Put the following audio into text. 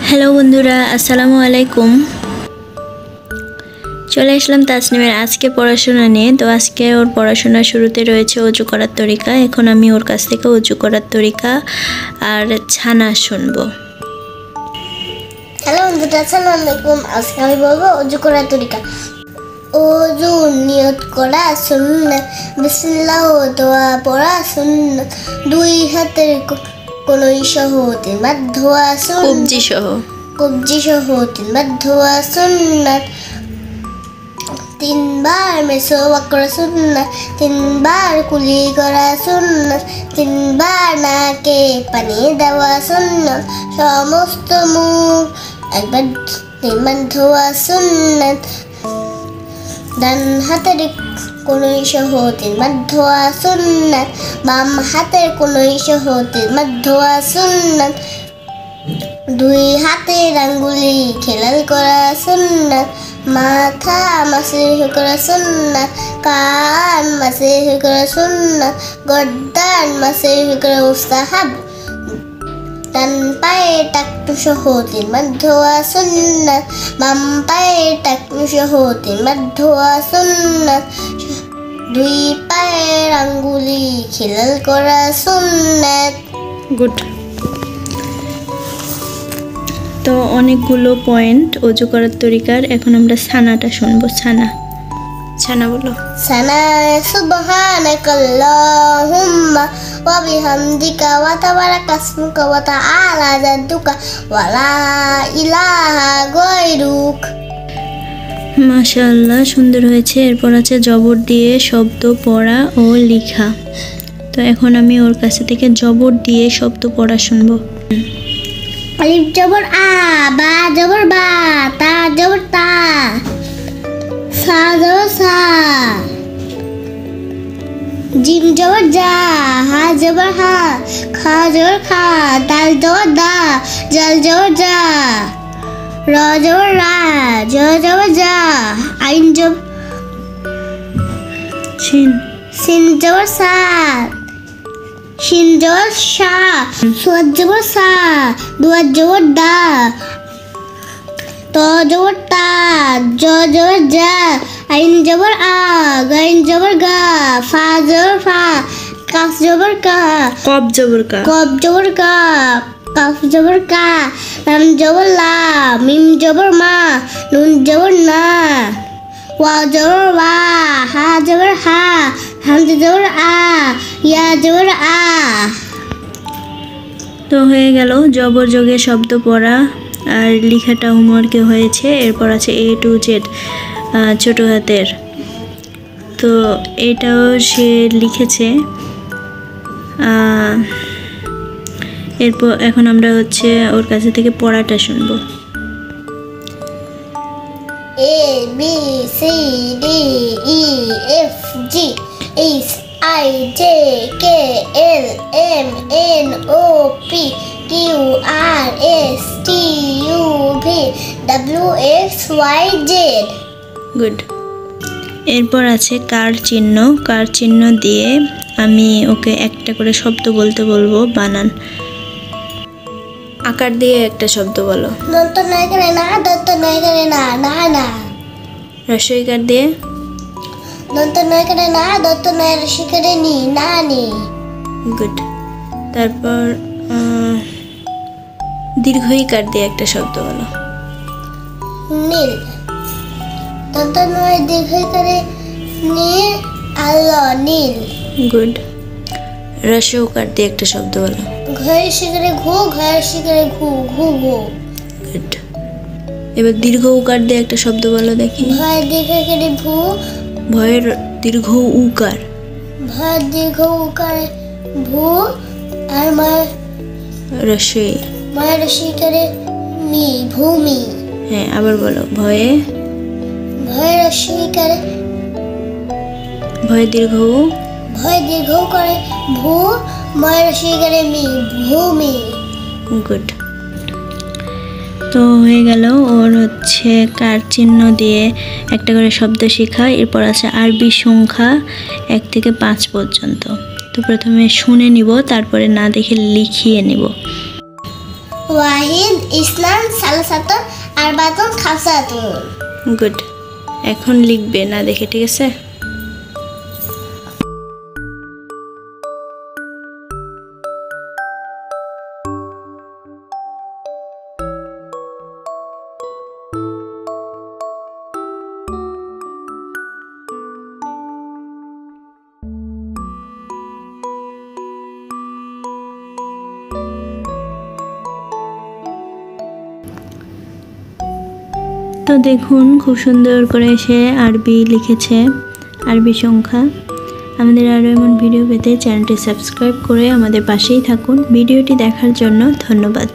Hello বন্ধুরা, আসসালামু আলাইকুম। চলে আসলাম তাসনিমের আজকে পড়াশোনা নিয়ে। তো আজকে ওর পড়াশোনা শুরুতে রয়েছে অজু করার তরিকা। এখন আমি ওর কাছ থেকে অজু করার তরিকা আর ছানা শুনবো। হ্যালো বন্ধুরা, আসসালামু আলাইকুম। আজকে আমি বলবো অজু করার তরিকা। অজু নিয়ত করা সুন্নাত, বিসমিল্লাহ দোয়া পড়া সুন্নাত, দুই হাতের কনুই সহ তিনবার ধোয়া সুন্নাত, কবজি সহ তিনবার ধোয়া সুন্নাত, তিনবার মেসওয়াক করা সুন্নাত, তিনবার কুলি করা সুন্নাত, তিনবার নাকে পানি দেওয়া সুন্নাত, সমস্ত মুখ একবার তিনবার ধোয়া সুন্নাত, ডান হাতের কনুই সহ তিনবার ধোয়া সুন্নাত, বাম হাতের কনুই সহ তিনবার ধোয়া সুন্নাত, দুই হাতের আঙ্গুলি খেলাল করা সুন্নাত, মাথা মাসিহ করা সুন্নাত, কান মাসিহ করা সুন্নাত, গর্দান মাসিহ করা মুস্তাহাব, ডান পায়ে টাকটু সহ তিনবার ধোয়া সুন্নাত, বাম পায়ে টাকটু সহ তিনবার ধোয়া সুন্নাত, দুই পায়ের আঙ্গুলি খেলাল করা সুন্নাত। গুড। তো অনেকগুলো পয়েন্ট অজু করার তরিকার। এখন আমরা ছানাটা শুনবো। ছানা বলো। ছানা সুবহানাকাল্লাহুম্মা ওয়া বিহামদিকা ওয়া তাবারাকা ইসমুকা ওয়া তাআলা জাদ্দুকা ওয়া লা ইলাহা গায়রুক। মাশাআল্লাহ, সুন্দর হয়েছে। এরপর আছে জবর দিয়ে শব্দ পড়া ও লেখা। তো এখন আমি ওর কাছে থেকে জবর দিয়ে শব্দ পড়া শুনবো। আলিফ জবর আ, বা জবর বা, তা জবর তা, সা জবর সা, জিম জবর জা, হা জবর হা, খা জবর খা, দাল জবর দা, জাল জবর জা, র জবর রা, জ জবর জা, আইন জবর সিন জবর সা, শিন জবর শা, সোয়াদ জবর সা, দুয়ার জবর দা, ত জবর তা, জ জবর জা, আইন জবর আ, গাইন জবর গা, ফা জবর ফা, কাফ জবর কা, কব জবর কা, কব জবর কা, কাফ জবর কা, লাম জবর লা, মিম জবর মা, নুন জবর না, ওয়া জবর ওয়া, হা জবর হা, হামজা জবর আ, ইয়া জবর আ। তো হয়ে গেল জবর যোগে শব্দ পড়া আর লেখাটা হোমওয়ার্কে হয়েছে। এরপর আছে A to Z ছোট হাতের। তো এটাও সে লিখেছে। এরপর এখন আমরা হচ্ছে ওর কাছে থেকে পড়াটা শুনবো। A B C D E F G H I J K L M N O P Q R S T U V W X Y Z। Good. এরপর আছে কার চিহ্ন। কার চিহ্ন দিয়ে আমি ওকে একটা করে শব্দ বলতে বলবো, বানান। আকার দিয়ে একটা শব্দ বলো। দন্ত নয় করে না, দন্ত নয় করে না, না না। রসইকার দিয়ে। দন্ত নয় করে না, দন্ত নয় রসই করে নি, না নি। গুড। তারপর দীর্ঘইকার দিয়ে একটা শব্দ বলো। নীল। দন্ত নয় দীর্ঘই করে নীল, আলো নীল। গুড। রসৌকার দিয়ে একটা শব্দ বলো। ঘরের শিকারে ঘু, ঘরের শিকারে ঘু, ঘু ঘু। গুড। এবার দীর্ঘ উকার দিয়ে একটা শব্দ বলো দেখি। ভয় দীর্ঘ করে ভু, ভয়ের দীর্ঘ উকার। ভয় দীর্ঘ উকারে ভু, আর মায়ের রসই। মায়ের শিকারে মি, ভূমি। হ্যাঁ, আবার বলো। ভয়ে। ভয়ের শিকারে ভয় দীর্ঘ উ, ভয় দীর্ঘ করে ভু, মায়ের শিকারে মি, ভূমি। গুড। তো হয়ে গেল ওর হচ্ছে কার চিহ্ন দিয়ে একটা করে শব্দ শেখা। এরপর আছে আরবি সংখ্যা 1 থেকে 5 পর্যন্ত। তো প্রথমে শুনে নিব, তারপরে না দেখে লিখিয়ে নিব। ওয়াহিদ ইসলাম সালাসাতুন আরবাতুন খামসাতুন। গুড, এখন লিখবে না দেখে, ঠিক আছে? তো দেখুন খুব সুন্দর করে সে আরবি লিখেছে, আরবি সংখ্যা। আমাদের আরও এমন ভিডিও পেতে চ্যানেলটি সাবস্ক্রাইব করে আমাদের পাশেই থাকুন। ভিডিওটি দেখার জন্য ধন্যবাদ।